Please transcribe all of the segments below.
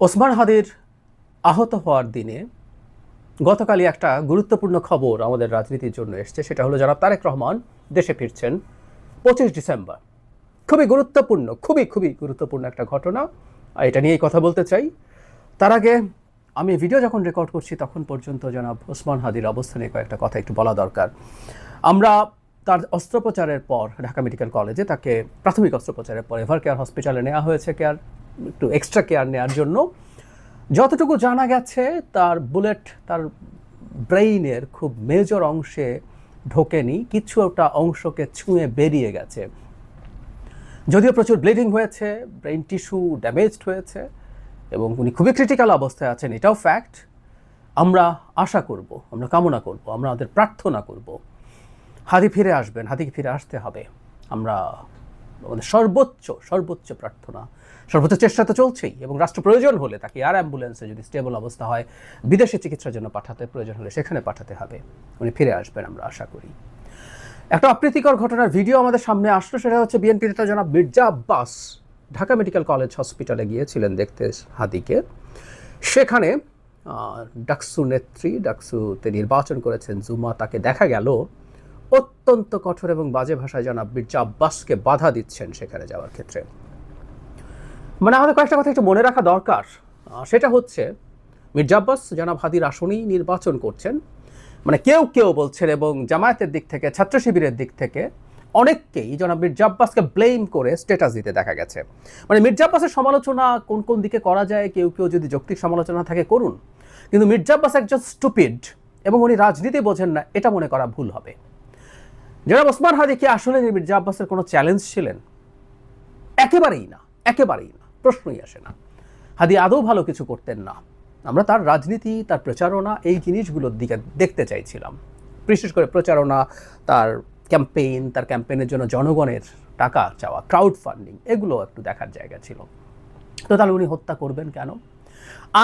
ওসমান হাদির আহত হওয়ার দিনে গতকালই একটা গুরুত্বপূর্ণ খবর আমাদের রাজনীতির জন্য এসছে। সেটা হলো জনাব তারেক রহমান দেশে ফিরছেন 25 ডিসেম্বর। খুবই গুরুত্বপূর্ণ একটা ঘটনা। এটা নিয়েই কথা বলতে চাই। তার আগে আমি ভিডিও যখন রেকর্ড করছি তখন পর্যন্ত জনাব ওসমান হাদির অবস্থা নিয়ে কয়েকটা কথা একটু বলা দরকার। আমরা তার অস্ত্রোপচারের পর ঢাকা মেডিকেল কলেজে তাকে প্রাথমিক অস্ত্রোপচারের পর এভার কেয়ার হসপিটালে নেওয়া হয়েছে একটু এক্সট্রা কেয়ার নেওয়ার জন্য। যতটুকু জানা গেছে তার বুলেট তার ব্রেইনের খুব মেজর অংশে ঢোকেনি, কিছু একটা অংশকে ছুঁয়ে বেরিয়ে গেছে। যদিও প্রচুর ব্লিডিং হয়েছে, ব্রেইন টিস্যু ড্যামেজড হয়েছে এবং উনি খুবই ক্রিটিক্যাল অবস্থায় আছেন, এটাও ফ্যাক্ট। আমরা আশা করব, আমরা কামনা করব, আমরা আমাদের প্রার্থনা করব হাদি ফিরে আসবেন, হাদিকে ফিরে আসতে হবে। আমরা আমাদের সর্বোচ্চ প্রার্থনা, সর্বোচ্চ চেষ্টা তো চলছেই এবং রাষ্ট্র প্রয়োজন হলে তাকে এয়ার অ্যাম্বুলেন্সে যদি স্টেবল অবস্থা হয় বিদেশে চিকিৎসার জন্য পাঠাতে প্রয়োজন হলে সেখানে পাঠাতে হবে। উনি ফিরে আসবেন আমরা আশা করি। একটা অপ্রীতিকর ঘটনার ভিডিও আমাদের সামনে আসলো, সেটা হচ্ছে বিএনপি নেতা জনাব মির্জা আব্বাস ঢাকা মেডিকেল কলেজ হসপিটালে গিয়েছিলেন দেখতে হাদিকে। সেখানে ডাকসুতে নির্বাচন করেছেন জুমা, তাকে দেখা গেল অত্যন্ত কঠোর এবং বাজে ভাষায় জনাব মির্জা আব্বাসকে বাধা দিচ্ছেন সেখানে যাওয়ার ক্ষেত্রে। মানে আমাদের কয়েকটা কথা একটু মনে রাখা দরকার। সেটা হচ্ছে মির্জা আব্বাস জনাব হাদির আসনেই নির্বাচন করছেন। মানে কেউ বলছেন এবং জামায়াতের দিক থেকে, ছাত্র শিবিরের দিক থেকে অনেককেই জনাব মির্জা আব্বাসকে ব্লেম করে স্ট্যাটাস দিতে দেখা গেছে। মানে মির্জা আব্বাসের সমালোচনা কোন দিকে করা যায়, কেউ যদি যৌক্তিক সমালোচনা থাকে করুন, কিন্তু মির্জা আব্বাস একজন স্টুপিড এবং উনি রাজনীতি বোঝেন না, এটা মনে করা ভুল হবে। জনাব ওসমান হাদি কি আসলে মির্জা আব্বাসের কোনো চ্যালেঞ্জ ছিলেন? একেবারেই না, প্রশ্নই আসে না। হাদি আদৌ ভালো কিছু করতেন না। আমরা তার রাজনীতি, তার প্রচারণা, এই জিনিসগুলোর দিকে দেখতে চাইছিলাম। বিশেষ করে প্রচারণা, তার ক্যাম্পেইনের জন্য জনগণের টাকা চাওয়া, ক্রাউড ফান্ডিং, এগুলো একটু দেখার জায়গা ছিল। তো তাহলে উনি হত্যা করবেন কেন?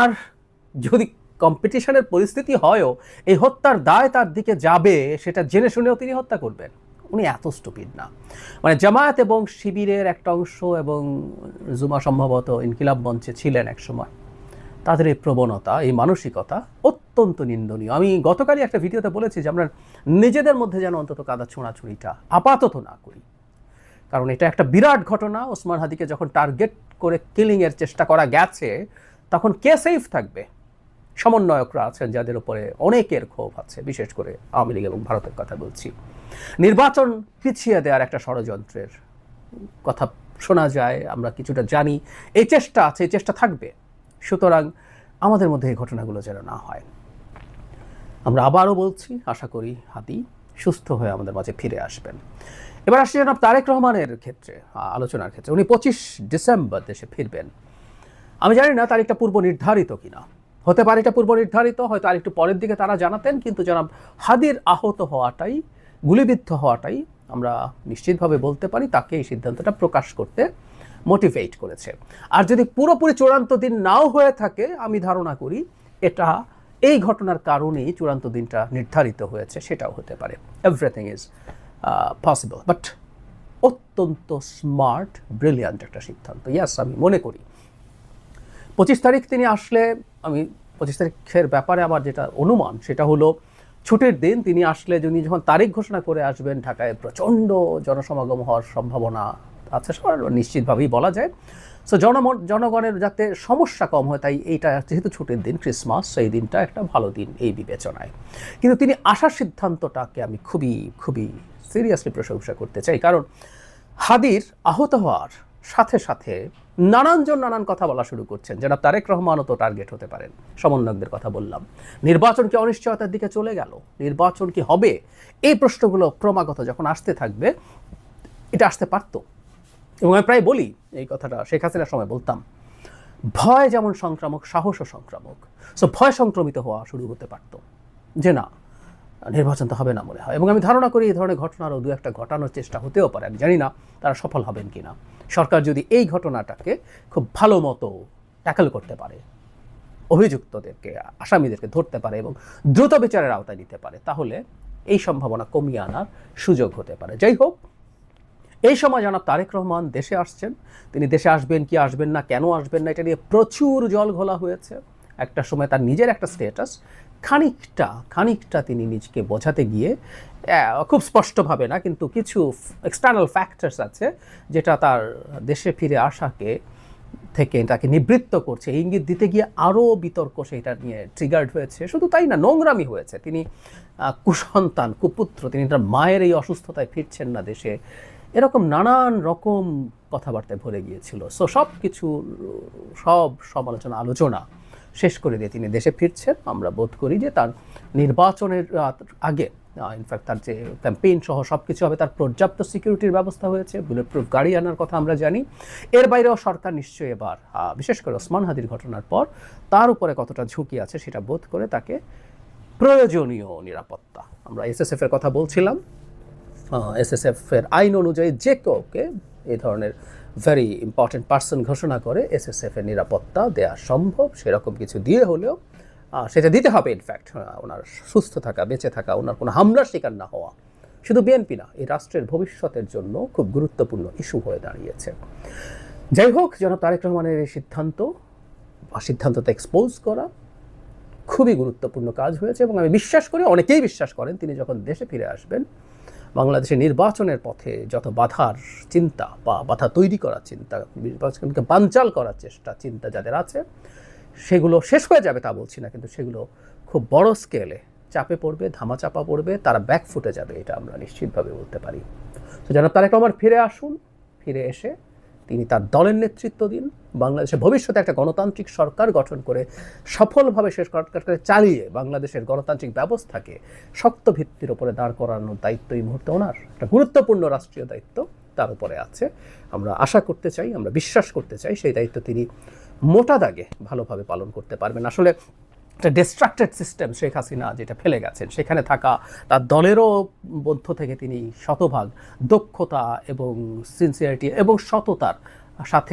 আর যদি কম্পিটিশনের পরিস্থিতি হয়ও এই হত্যার দায় তার দিকে যাবে, সেটা জেনে শুনেও তিনি হত্যা করবেন? উনি এত স্টুপিড না। মানে জামায়াত এবং শিবিরের একটা অংশ এবং জুমা সম্ভবত ইনকিলাব মঞ্চে ছিলেন একসময়, তাদের এই প্রবণতা, এই মানসিকতা অত্যন্ত নিন্দনীয়। আমি গতকালই একটা ভিডিওতে বলেছি যে আমরা নিজেদের মধ্যে যেন অন্তত কাদা ছোঁড়াছুড়িটা আপাতত না করি, কারণ এটা একটা বিরাট ঘটনা। ওসমান হাদিকে যখন টার্গেট করে কিলিংয়ের চেষ্টা করা গেছে তখন কে সেফ থাকবে? সমন্বয়করা আছেন যাদের উপরে অনেকের ক্ষোভ আছে, বিশেষ করে আওয়ামী লীগ এবং ভারতের কথা বলছি। নির্বাচন পিছিয়ে দেওয়ার একটা ষড়যন্ত্রের কথা শোনা যায়, আমরা কিছুটা জানি। এই চেষ্টা আছে, এই চেষ্টা থাকবে। সুতরাং আমাদের মধ্যে এই ঘটনাগুলো যেন না হয়। আমরা আবারও বলছি, আশা করি হাদি সুস্থ হয়ে আমাদের মাঝে ফিরে আসবেন। এবার আসছি জনাব তারেক রহমানের ক্ষেত্রে, আলোচনার ক্ষেত্রে। উনি 25 ডিসেম্বর দেশে ফিরবেন। আমি জানি না তারিখটা পূর্ব নির্ধারিত কিনা, হতে পারে এটা পূর্ব নির্ধারিত, হয়তো আরেকটু পরের দিকে তারা জানাতেন, কিন্তু জনাব হাদির আহত হওয়াটাই, গুলিবিদ্ধ হওয়াটাই আমরা নিশ্চিতভাবে বলতে পারি তাকে এই সিদ্ধান্তটা প্রকাশ করতে মোটিভেট করেছে। আর যদি পুরোপুরি চূড়ান্ত দিন নাও হয়ে থাকে, আমি ধারণা করি এটা এই ঘটনার কারণেই চূড়ান্ত দিনটা নির্ধারিত হয়েছে, সেটাও হতে পারে। এভরিথিং ইজ পসিবল, বাট অত্যন্ত স্মার্ট, ব্রিলিয়ান্ট একটা সিদ্ধান্ত। ইয়াস, আমি মনে করি 25 তারিখ তিনি আসলে, আমি 25 তারিখের ব্যাপারে আমার যেটা অনুমান সেটা হলো ছুটির দিন। তিনি আসলে যখন তারিখ ঘোষণা করে আসবেন, ঢাকায় প্রচণ্ড জনসমাগম হওয়ার সম্ভাবনা আছে, নিশ্চিতভাবেই বলা যায়। সো জনগণের যাতে সমস্যা কম হয়, তাই এইটা যেহেতু ছুটির দিন, ক্রিসমাস, সেই দিনটা একটা ভালো দিন এই বিবেচনায়। কিন্তু তিনি আসার সিদ্ধান্তটাকে আমি খুবই সিরিয়াসলি প্রশংসা করতে চাই, কারণ হাদির আহত হওয়ার সাথে সাথে নানান কথা বলা শুরু করছেন। জনাব তারেক রহমানও তো টার্গেট হতে পারেন। সমন্বয়কদের কথা বললাম। নির্বাচন কি অনিশ্চয়তার দিকে চলে গেল? নির্বাচন কি হবে? এই প্রশ্নগুলো ক্রমাগত যখন আসতে থাকবে, এটা আসতে পারত। এবং আমি প্রায় বলি এই কথাটা, শেখ হাসিনার সময় বলতাম, ভয় যেমন সংক্রামক, সাহসও সংক্রামক। সো ভয় সংক্রমিত হওয়া শুরু হতে পারত যে না, নির্বাচন তো হবে না মনে হয়। এবং আমি ধারণা করি এই ধরনের ঘটনারও দু একটা ঘটানোর চেষ্টা হতেও পারে। আমি জানি না তারা সফল হবেন কিনা। সরকার যদি এই ঘটনাটাকে খুব ভালো মতো ট্যাকল করতে পারে, অভিযুক্তদেরকে, আসামিদেরকে ধরতে পারে এবং দ্রুত বিচারের আওতায় নিতে পারে, তাহলে এই সম্ভাবনা কমিয়ে আনার সুযোগ হতে পারে। যাই হোক, এই সময় জনাব তারেক রহমান দেশে আসছেন। তিনি দেশে আসবেন কি আসবেন না, কেন আসবেন না, এটা নিয়ে প্রচুর জল ঘোলা হয়েছে। একটা সময় তার নিজের একটা স্ট্যাটাস খানিকটা তিনি নিজেকে বোঝাতে গিয়ে খুব স্পষ্টভাবে না, কিন্তু কিছু এক্সটার্নাল ফ্যাক্টরস আছে যেটা তার দেশে ফিরে আসাকে থেকে তাকে নিবৃত্ত করছে, ইঙ্গিত দিতে গিয়ে আরও বিতর্ক সেটা নিয়ে ট্রিগার্ড হয়েছে। শুধু তাই না, নোংরামি হয়েছে। তিনি কুসন্তান, কুপুত্র, তিনি তার মায়ের এই অসুস্থতায় ফিরছেন না দেশে, এরকম নানান রকম কথাবার্তায় ভরে গিয়েছিল। সব সমালোচনা আলোচনা শেষ করে দিয়ে তিনি দেশে ফিরছেন। আমরা বোধ করি যে তার নির্বাচনের আগে ইনফ্যাক্ট তার যে ক্যাম্পেইন সহ সব কিছু হবে, তার পর্যাপ্ত সিকিউরিটির ব্যবস্থা হয়েছে, বুলেট প্রুফ গাড়ি আনার কথা আমরা জানি। এর বাইরেও সরকার নিশ্চয়ই এবার বিশেষ করে ওসমান হাদির ঘটনার পর তার উপরে কতটা ঝুঁকি আছে সেটা বোধ করে তাকে প্রয়োজনীয় নিরাপত্তা, আমরা এসএসএফ এর কথা বলছিলাম, এসএসএফ এর আইন অনুযায়ী যে কাউকে এই ধরনের ভেরি ইম্পর্টেন্ট পার্সন ঘোষণা করে এসএসএফ এর নিরাপত্তা দেওয়া সম্ভব। সেরকম কিছু দিয়ে হলেও সেটা দিতে হবে। ইনফ্যাক্ট ওনার সুস্থ থাকা, বেঁচে থাকা, ওনার কোনো হামলার শিকার না হওয়া শুধু বিএনপি না, এই রাষ্ট্রের ভবিষ্যতের জন্য খুব গুরুত্বপূর্ণ ইস্যু হয়ে দাঁড়িয়েছে। যাই হোক, জনাব তারেক রহমানের এই সিদ্ধান্ততে এক্সপোজ করা খুবই গুরুত্বপূর্ণ কাজ হয়েছে, এবং আমি বিশ্বাস করি, অনেকেই বিশ্বাস করেন, তিনি যখন দেশে ফিরে আসবেন, বাংলাদেশের নির্বাচনের পথে যত বাধার চিন্তা বা বাধা তৈরি করার চিন্তা, নির্বাচনকে বানচাল করার চিন্তা যাদের আছে, সেগুলো শেষ হয়ে যাবে তা বলছি না, কিন্তু সেগুলো খুব বড় স্কেলে চাপে পড়বে, ধামাচাপা পড়বে, তারা ব্যাকফুটে যাবে, এটা আমরা নিশ্চিতভাবে বলতে পারি। তো জনাব তারেক রহমান ফিরে আসুন, ফিরে এসে তিনি তার দলের নেতৃত্ব দিন, বাংলাদেশের ভবিষ্যতে একটা গণতান্ত্রিক সরকার গঠন করে সফলভাবে শেষ সরকারকে চালিয়ে বাংলাদেশের গণতান্ত্রিক ব্যবস্থাকে শক্ত ভিত্তির উপরে দাঁড় করানোর দায়িত্ব এই মুহূর্তে ওনার, একটা গুরুত্বপূর্ণ রাষ্ট্রীয় দায়িত্ব তার উপরে আছে। আমরা আশা করতে চাই, আমরা বিশ্বাস করতে চাই সেই দায়িত্ব তিনি মোটা দাগে ভালোভাবে পালন করতে পারবেন। আসলে একটা ডিস্ট্রাক্টেড সিস্টেম শেখ হাসিনা যেটা ফেলে গেছেন, সেখানে থাকা তার দলেরও মধ্য থেকে তিনি শতভাগ দক্ষতা এবং সিনসিয়ারিটি এবং সততার সাথে